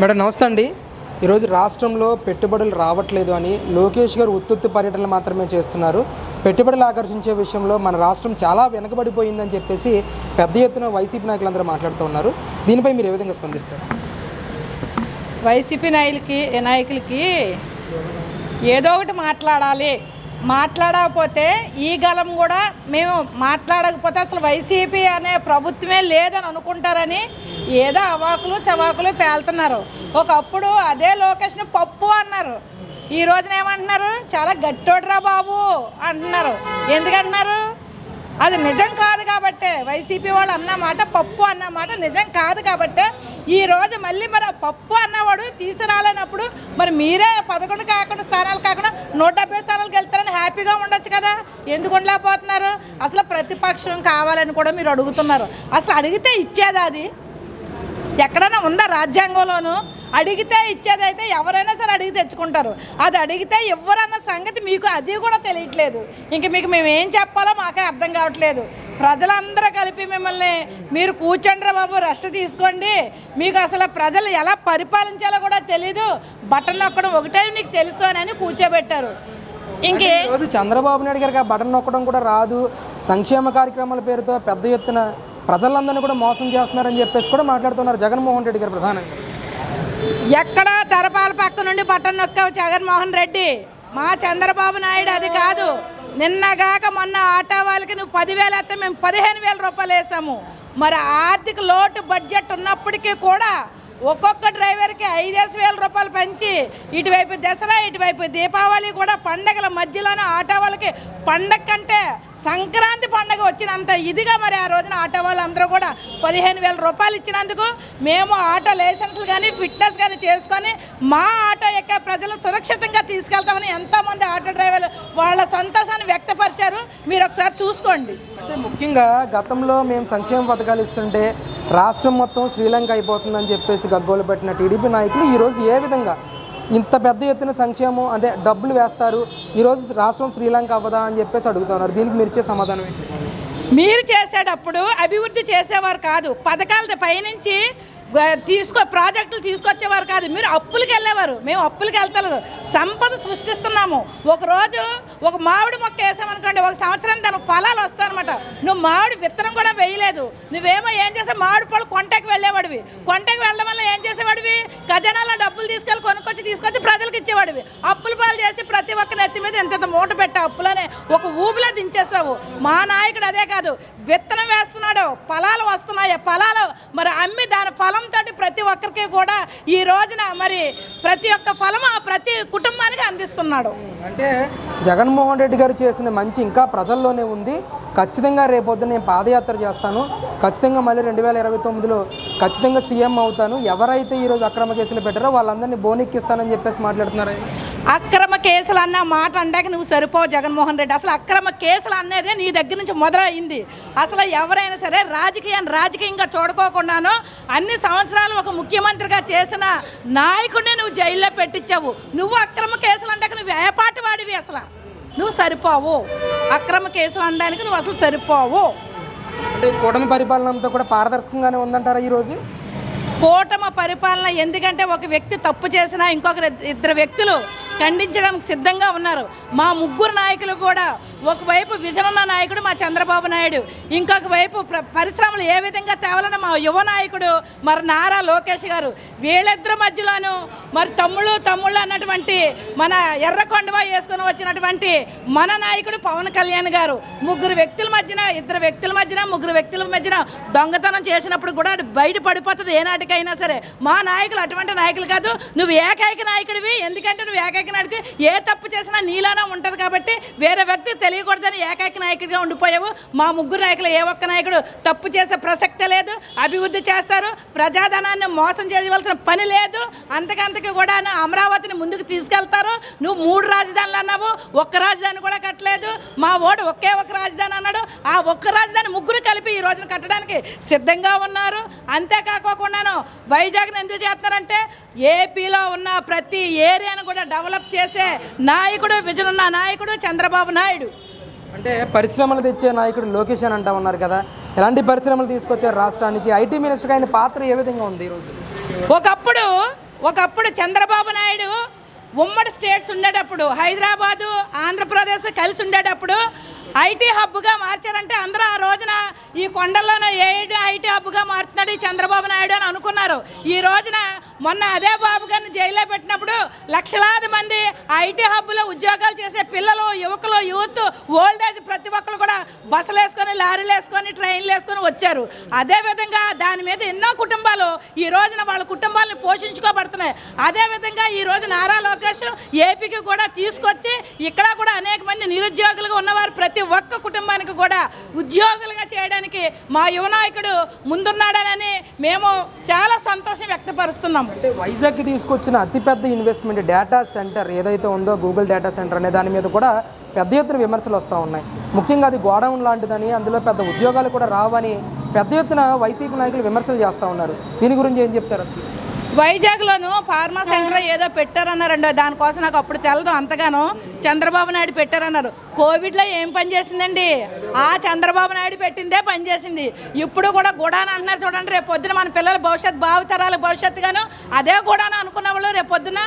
Madam నమస్తే అండి. ఈరోజు రాష్ట్రంలో పెట్టుబడులు రావట్లేదు అని లోకేష్ గారు ఉత్తుత్తి పర్యటనలు మాత్రమే చేస్తున్నారు. పెట్టుబడులు ఆకర్షించే విషయంలో మన రాష్ట్రం చాలా వెనకబడిపోయిందని చెప్పేసి పెద్ద ఎత్తున వైసీపీ నాయకులందరూ మాట్లాడుతూ ఉన్నారు. దీనిపై మీరు ఏ విధంగా స్పందిస్తారు? వైసీపీ నాయకులకి ఏదో ఒకటి మాట్లాడకపోతే ఈ గలం కూడా మేము మాట్లాడకపోతే అసలు వైసీపీ అనే ప్రభుత్వమే లేదని అనుకుంటారని ఏదో అవాకులు చవాకులు పేలుతున్నారు. ఒకప్పుడు అదే లోకేష్ని పప్పు అన్నారు, ఈ రోజున ఏమంటున్నారు? చాలా గట్టోడ్రా బాబు అంటున్నారు. ఎందుకంటున్నారు? అది నిజం కాదు కాబట్టే, వైసీపీ వాళ్ళు అన్నమాట పప్పు అన్నమాట నిజం కాదు కాబట్టే ఈరోజు మళ్ళీ మరి ఆ పప్పు అన్నవాడు తీసుకురాలేనప్పుడు మరి మీరే 11 కాకుండా స్థానాలు కాకుండా 170 స్థానాలకు వెళ్తారని హ్యాపీగా ఉండొచ్చు కదా. ఎందుకు ఉండలేకపోతున్నారు? అసలు ప్రతిపక్షం కావాలని కూడా మీరు అడుగుతున్నారు. అసలు అడిగితే ఇచ్చేది అది ఎక్కడైనా ఉందా? రాజ్యాంగంలోనూ అడిగితే ఇచ్చేదైతే ఎవరైనా సరే అడిగి తెచ్చుకుంటారు. అది అడిగితే ఎవరన్న సంగతి మీకు అది కూడా తెలియట్లేదు. ఇంక మీకు మేము ఏం చెప్పాలో మాకే అర్థం కావట్లేదు. ప్రజలందరూ కలిపి మిమ్మల్ని మీరు కూర్చోండి బాబు, రెస్ట్ తీసుకోండి, మీకు అసలు ప్రజలు ఎలా పరిపాలించాలో కూడా తెలీదు, బటన్ నొక్కడం ఒకటే నీకు తెలుసు అని కూర్చోబెట్టారు. ఇంకే చంద్రబాబు నాయుడు గారికి ఆ బటన్ నొక్కడం కూడా రాదు, సంక్షేమ కార్యక్రమాల పేరుతో పెద్ద ఎత్తున ప్రజలందరినీ కూడా మోసం చేస్తున్నారని చెప్పేసి కూడా మాట్లాడుతున్నారు జగన్మోహన్ రెడ్డి గారు ప్రధానంగా. ఎక్కడ తరపాల పక్క నుండి బటన్ నొక్కావు జగన్మోహన్ రెడ్డి? మా చంద్రబాబు నాయుడు అది కాదు. నిన్నగాక మొన్న ఆటో వాళ్ళకి నువ్వు 10,000 వేస్తే మేము 15,000 రూపాయలు వేసాము. మరి ఆర్థిక లోటు బడ్జెట్ ఉన్నప్పటికీ కూడా ఒక్కొక్క డ్రైవర్కి 5,000 రూపాయలు పెంచి ఇటువైపు దసరా ఇటువైపు దీపావళి కూడా పండగల మధ్యలోనే ఆటో వాళ్ళకి పండగ కంటే సంక్రాంతి పండుగ వచ్చినంత ఇదిగా మరి ఆ రోజున ఆటో వాళ్ళందరూ కూడా 15,000 రూపాయలు ఇచ్చినందుకు మేము ఆటో లైసెన్సులు కానీ ఫిట్నెస్ కానీ చేసుకొని మా ఆటో ఎక్క ప్రజలు సురక్షితంగా తీసుకెళ్తామని ఎంతోమంది ఆటో డ్రైవర్లు వాళ్ళ సంతోషాన్ని వ్యక్తపరిచారు. మీరు ఒకసారి చూసుకోండి. అంటే ముఖ్యంగా గతంలో మేము సంక్షేమ పథకాలు ఇస్తుంటే రాష్ట్రం మొత్తం శ్రీలంక అయిపోతుందని చెప్పేసి గగ్గోలు పెట్టిన టీడీపీ నాయకులు ఈరోజు ఏ విధంగా ఇంత పెద్ద ఎత్తున సంక్షేమం అదే డబ్బులు వేస్తారు, ఈరోజు రాష్ట్రం శ్రీలంక అవ్వదా అని చెప్పేసి అడుగుతున్నారు. దీనికి మీరు ఇచ్చే సమాధానం ఏంటి? మీరు చేసేటప్పుడు అభివృద్ధి చేసేవారు కాదు, పథకాల పైనుంచి ప్రాజెక్టులు తీసుకొచ్చేవారు కాదు, మీరు అప్పులకి వెళ్ళేవారు. మేము అప్పులకి వెళ్తలేదు, సంపద సృష్టిస్తున్నాము. ఒకరోజు ఒక మామిడి మొక్క వేసామనుకోండి, ఒక సంవత్సరం దాని ఫలాలు వస్తాయన్నమాట. నువ్వు మామిడి విత్తనం కూడా వేయలేదు, నువ్వేమో ఏం చేసావు? మామిడి పళ్ళు కొంటకి వెళ్ళేవాడివి. కొంటకి వెళ్ళడం వల్ల ఏం చేసేవాడివి? ఖజానాలో డబ్బులు తీసుకొచ్చి ప్రజలకు ఇచ్చేవాడివి. అప్పుల పాలు చేసి ప్రతి ఒక్క నెత్తి మీద ఎంత మూట పెట్టావు, అప్పులనే ఒక ఊబిలో దించేసావు. మా నాయకుడు అదే కాదు, విత్తనం వేస్తున్నాడు, ఫలాలు వస్తున్నాయి, ఫలాలు మరి అమ్మి దాని ఫలం తోటి ప్రతి ఒక్కరికి కూడా ఈ రోజున మరి ప్రతి ఒక్క ఫలం ప్రతి కుటుంబానికి అందిస్తున్నాడు. అంటే జగన్మోహన్ రెడ్డి గారు చేసిన మంచి ఇంకా ప్రజల్లోనే ఉంది. ఖచ్చితంగా రేపొద్దున నేను పాదయాత్ర చేస్తాను, ఖచ్చితంగా మళ్ళీ 2029లో ఖచ్చితంగా సీఎం అవుతాను, ఎవరైతే ఈరోజు అక్రమ కేసులు పెట్టారో వాళ్ళందరినీ బోనెక్కిస్తానని చెప్పేసి మాట్లాడుతున్నారు. అక్రమ కేసులు అన్న మాట అంటాక నువ్వు సరిపోవు జగన్మోహన్ రెడ్డి. అసలు అక్రమ కేసులు అనేదే నీ దగ్గర నుంచి మొదలైంది. అసలు ఎవరైనా సరే రాజకీయంగా చూడుకోకుండాను అన్ని సంవత్సరాలు ఒక ముఖ్యమంత్రిగా చేసిన నాయకుడిని నువ్వు జైల్లో పెట్టించావు. నువ్వు అక్రమ కేసులు అంటాక నువ్వు ఏపాటి వాడివి? అసలు నువ్వు సరిపోవు, అక్రమ కేసులు అనడానికి నువ్వు అసలు సరిపోవు. అంటే కూటమి పరిపాలన అంతా కూడా పారదర్శకంగానే ఉందంటారా ఈరోజు? కూటమి పరిపాలన ఎందుకంటే ఒక వ్యక్తి తప్పు చేసినా ఇంకొక ఇద్దరు వ్యక్తులు ఖండించడానికి సిద్ధంగా ఉన్నారు. మా ముగ్గురు నాయకులు కూడా, ఒకవైపు విజన్ ఉన్న నాయకుడు మా చంద్రబాబు నాయుడు, ఇంకొక వైపు పరిశ్రమలు ఏ విధంగా తేవాలని మా యువ నాయకుడు మరి నారా లోకేష్ గారు. వీళ్ళిద్దరి మధ్యలోనూ మరి తమ్ముళ్ళు అన్నటువంటి మన ఎర్రకొండవ వేసుకొని వచ్చినటువంటి మన నాయకుడు పవన్ కళ్యాణ్ గారు. ముగ్గురు వ్యక్తుల మధ్యన దొంగతనం చేసినప్పుడు కూడా బయట పడిపోతుంది ఏనాటికైనా సరే. మా నాయకులు అటువంటి నాయకులు కాదు. నువ్వు ఏకైక నాయకుడివి, ఎందుకంటే నువ్వు ఏకైక నాయకుడికి ఏ తప్పు చేసినా నీలోనే ఉంటుంది కాబట్టి వేరే వ్యక్తికి తెలియకూడదని ఏకైక నాయకుడిగా ఉండిపోయావు. మా ముగ్గురు నాయకులు ఏ ఒక్క నాయకుడు తప్పు చేసే ప్రసక్తే లేదు. అభివృద్ధి చేస్తారు, ప్రజాధనాన్ని మోసం చేయవలసిన పని లేదు. అంతకంతకి కూడా అమరావతిని ముందుకు తీసుకెళ్తారు. నువ్వు 3 రాజధానులు అన్నావు, ఒక్క రాజధాని కూడా కట్టలేదు. మా ఓడు ఒకే ఒక రాజధాని అన్నాడు, ఆ ఒక్క రాజధాని ముగ్గురు కలిపి ఈ రోజున కట్టడానికి సిద్ధంగా ఉన్నారు. అంతేకాకోకుండాను వైజాగ్ని ఎందుకు చేస్తున్నారంటే ఏపీలో ఉన్న ప్రతి ఏరియాను కూడా డెవలప్ చేసే నాయకుడు విజన్ ఉన్న నాయకుడు చంద్రబాబు నాయుడు. అంటే పరిశ్రమలు తెచ్చే నాయకుడు లోకేష్ అని అంటా ఉన్నారు కదా, ఎలాంటి పరిశ్రమలు తీసుకొచ్చారు రాష్ట్రానికి? ఐటీ మినిస్టర్గా ఆయన పాత్ర ఏ విధంగా ఉంది ఈరోజు? ఒకప్పుడు ఒకప్పుడు చంద్రబాబు నాయుడు ఉమ్మడి స్టేట్స్ ఉండేటప్పుడు హైదరాబాదు ఆంధ్రప్రదేశ్ కలిసి ఉండేటప్పుడు ఐటీ హబ్గా మార్చారంటే అందరూ ఆ రోజున ఈ కొండల్లోనే ఐటీ హబ్గా మారుతున్నాడు ఈ చంద్రబాబు నాయుడు అని అనుకున్నారు. ఈ రోజున మొన్న అదే బాబు గారిని జైల్లో పెట్టినప్పుడు లక్షలాది మంది ఐటీ హబ్లో ఉద్యోగాలు చేసే పిల్లలు, యువకులు, యూత్, ఓల్డ్ ఏజ్ ప్రతి ఒక్కరు కూడా బస్సులు వేసుకొని, లారీలు వేసుకొని, ట్రైన్లు వేసుకొని వచ్చారు. అదేవిధంగా దాని మీద ఎన్నో కుటుంబాలు ఈ రోజున వాళ్ళ కుటుంబాలను పోషించుకోబడుతున్నాయి. అదేవిధంగా ఈ రోజు నారా లోకేష్ ఏపీకి కూడా తీసుకొచ్చి ఇక్కడ కూడా అనేక మంది నిరుద్యోగులుగా ఉన్నవారు ప్రతి ఒక్క కుటుంబానికి కూడా ఉద్యోగులుగా చేయడానికి మా యువ నాయకుడు ముందున్నాడనని మేము చాలా సంతోషం వ్యక్తపరుస్తున్నాం. అంటే వైజాగ్కి తీసుకొచ్చిన అతిపెద్ద ఇన్వెస్ట్మెంట్ డేటా సెంటర్ ఏదైతే ఉందో గూగుల్ డేటా సెంటర్ అనే దాని మీద కూడా పెద్ద ఎత్తున విమర్శలు వస్తూ ఉన్నాయి. ముఖ్యంగా అది గోడౌన్ లాంటిదని, అందులో పెద్ద ఉద్యోగాలు కూడా రావని పెద్ద ఎత్తున వైసీపీ నాయకులు విమర్శలు చేస్తూ ఉన్నారు. దీని గురించి ఏం చెప్తారు? అసలు వైజాగ్లోను ఫార్మా సెంటర్ ఏదో పెట్టారన్నారండి. దానికోసం నాకు అప్పుడు తెలదు అంతగానో. చంద్రబాబు నాయుడు పెట్టారన్నారు. కోవిడ్లో ఏం పని చేసిందండి? ఆ చంద్రబాబు నాయుడు పెట్టిందే పనిచేసింది. ఇప్పుడు కూడా గుడాన అంటున్నారు చూడండి. రేపు పొద్దున మన పిల్లల భవిష్యత్తు, భావితరాల భవిష్యత్తుగాను అదే గుడాన అనుకున్న వాళ్ళు రేపు పొద్దున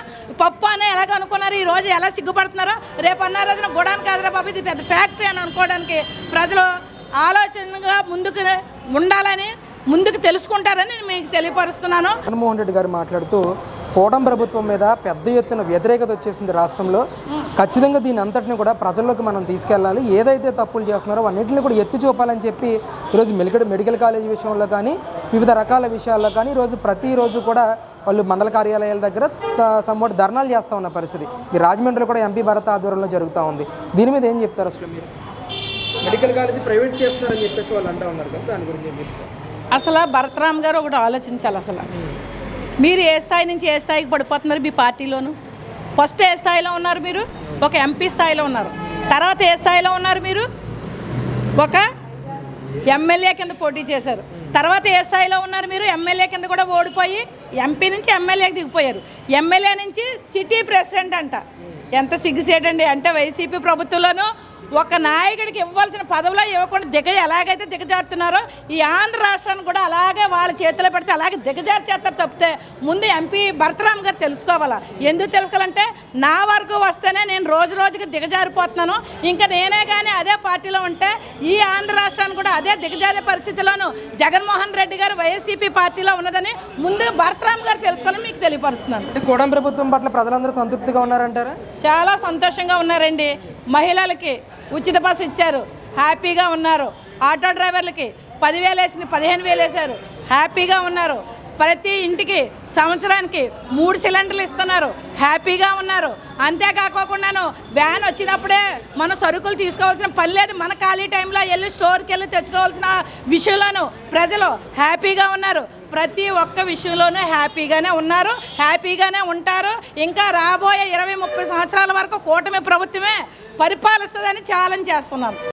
పప్పు అని ఎలాగ అనుకున్నారు, ఈ రోజు ఎలా సిగ్గుపడుతున్నారో, రేపు అన్న రోజున గుడాన కాదురా బాబు ఇది పెద్ద ఫ్యాక్టరీ అని అనుకోవడానికి ప్రజలు ఆలోచనగా ముందుకు ఉండాలని, ముందుకు తెలుసుకుంటారని మీకు తెలియపరుస్తున్నాను. జగన్మోహన్ రెడ్డి గారు మాట్లాడుతూ కూటమి ప్రభుత్వం మీద పెద్ద ఎత్తున వ్యతిరేకత వచ్చేసింది రాష్ట్రంలో. ఖచ్చితంగా దీని అంతటిని కూడా ప్రజల్లోకి మనం తీసుకెళ్ళాలి, ఏదైతే తప్పులు చేస్తున్నారో అన్నింటిని కూడా ఎత్తి చూపాలని చెప్పి ఈరోజు మెడికల్ కాలేజీ విషయంలో కానీ వివిధ రకాల విషయాల్లో కానీ ప్రతిరోజు కూడా వాళ్ళు మండల కార్యాలయాల దగ్గర సమ్మోటి ధర్నాలు చేస్తూ ఉన్న పరిస్థితి ఈ రాజమండ్రిలో కూడా ఎంపీ భరత్ ఆధ్వర్యంలో జరుగుతూ ఉంది. దీని మీద ఏం చెప్తారు? అసలు మీరు మెడికల్ కాలేజీ ప్రైవేట్ చేస్తున్నారని చెప్పేసి వాళ్ళు అంటూ ఉన్నారు కదా, దాని గురించి ఏం చెప్తారు? అసలు భరతరామ్ గారు ఒకటి ఆలోచించాలి. అసలు మీరు ఏ స్థాయి నుంచి ఏ స్థాయికి పడిపోతున్నారు? మీ పార్టీలోను ఫస్ట్ ఏ స్థాయిలో ఉన్నారు? మీరు ఒక ఎంపీ స్థాయిలో ఉన్నారు. తర్వాత ఏ స్థాయిలో ఉన్నారు? మీరు ఒక ఎమ్మెల్యే కింద పోటీ చేశారు. తర్వాత ఏ స్థాయిలో ఉన్నారు? మీరు ఎమ్మెల్యే కింద కూడా ఓడిపోయి ఎంపీ నుంచి ఎమ్మెల్యేకి దిగిపోయారు. ఎమ్మెల్యే నుంచి సిటీ ప్రెసిడెంట్ అంట. ఎంత సిగ్గుసేటండి. అంటే వైసీపీ ప్రభుత్వంలోనూ ఒక నాయకుడికి ఇవ్వాల్సిన పదవిలో ఇవ్వకుండా ఎలాగైతే దిగజారుతున్నారో ఈ ఆంధ్ర రాష్ట్రాన్ని కూడా అలాగే వాళ్ళ చేతిలో పెడితే అలాగే దిగజారు చేస్తారు. తప్పితే ముందు ఎంపీ భరతరామ్ గారు తెలుసుకోవాలా. ఎందుకు తెలుసుకోవాలంటే నా వరకు వస్తేనే నేను రోజు రోజుకి దిగజారిపోతున్నాను, ఇంకా నేనే కానీ అదే పార్టీలో ఉంటే ఈ ఆంధ్ర రాష్ట్రాన్ని కూడా అదే దిగజారే పరిస్థితిలోనూ జగన్మోహన్ రెడ్డి గారు వైసీపీ పార్టీలో ఉన్నదని ముందు భరతరామ్ గారు తెలుసుకోవాలని మీకు తెలియపరుస్తున్నాను. కూటమి ప్రభుత్వం పట్ల ప్రజలందరూ సంతృప్తిగా ఉన్నారంటారా? చాలా సంతోషంగా ఉన్నారండి. మహిళలకి ఉచిత బస్సు ఇచ్చారు, హ్యాపీగా ఉన్నారు. ఆటో డ్రైవర్లకి 10,000 వేసింది 15,000 వేశారు, హ్యాపీగా ఉన్నారు. ప్రతి ఇంటికి సంవత్సరానికి 3 సిలిండర్లు ఇస్తున్నారు, హ్యాపీగా ఉన్నారు. అంతేకాకోకుండాను వ్యాన్ వచ్చినప్పుడే మన సరుకులు తీసుకోవాల్సిన పని లేదు. మన ఖాళీ టైంలో వెళ్ళి స్టోర్కి వెళ్ళి తెచ్చుకోవాల్సిన విషయంలోనూ ప్రజలు హ్యాపీగా ఉన్నారు. ప్రతి ఒక్క విషయంలోనూ హ్యాపీగానే ఉన్నారు, హ్యాపీగానే ఉంటారు. ఇంకా రాబోయే 20-30 సంవత్సరాల వరకు కూటమి ప్రభుత్వమే పరిపాలిస్తుందని ఛాలెంజ్ చేస్తున్నాను.